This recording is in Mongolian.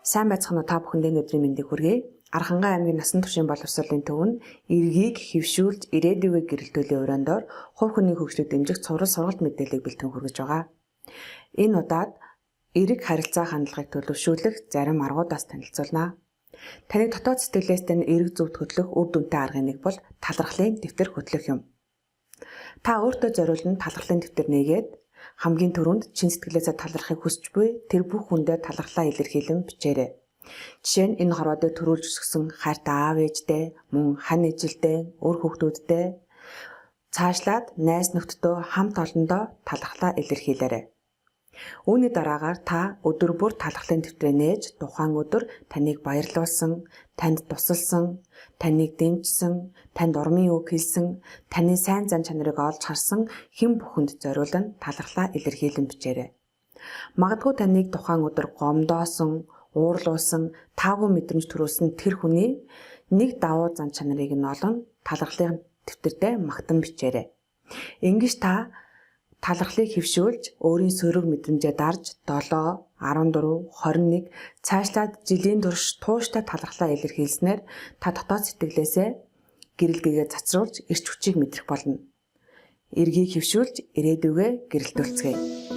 Сайн байцгаана уу та бүхэндээ өдрийн мэндийг хүргэе. Архангай аймгийн насан туршийн боловсролын төв нь эргийг хэвшүүлж ирээдүйгээ гэрэлтүүлэх өрөөндөө хувь хүний хөгжлөд дэмжих цуврал сургалт мэдээллийг бэлтгэн хүргэж байгаа. Энэ удаад эрэг харилцаа хандлагыг төлөвшүүлэх зарим аргуудаас танилцуулнаа. Таныг дотоод сэтгэлээсээ нь эрэг зөвд хөтлөх үр дүнтэй аргын нэг бол талархлын дэвтэр хөтлөх юм. Та өөртөө зориулан талархлын дэвтэр нээгээд хамгийн түрүүнд чин сэтгэлээсээ талархахыг хүсч буй тэр бүх хүндээ талархлаа илэрхийлэн бичээрэй. Жишээ нь энэ хорвоодыг төрүүлж өсгсөн хайртай аав ээжтэй, мөн хань ижилдээ, өр хүүхдүүдтэй цаашлаад найз нөхдөө хамт олондоо талархлаа илэрхийлээрэй. Үүний дараагаар та өдөр бүр талархлын дэвтрээ нээж тухайн өдөр таныг баярлуулсан, танд тусалсан, таныг дэмжсэн, танд урмын үг хэлсэн, таны сайн зан чанарыг олж харсан хэн бүхэнд зориулан талархлаа илэрхийлэн бичээрэй. Магадгүй таныг тухайн өдөр гомдоосон, уурлуулсан, таагүй мэдрэмж төрүүлсэн тэр хүний нэг давуу зан чанарыг нь олон талархлын дэвтэртээ магтан бичээрэй. Ингэж та талархлыг хэвшүүлж өөрийн сөрөг мэдрэмжээ дарж 7, 14, 21 цаашлаад жилийн турш тууштай талархлаа илэрхийлснээр та дотоод сэтгэлээсээ гэрэл гээгээ цацруулж эрч хүчийг мэдрэх болно. Эргийг хэвшүүлж ирээдүгээ гэрэлтүүлцгээе.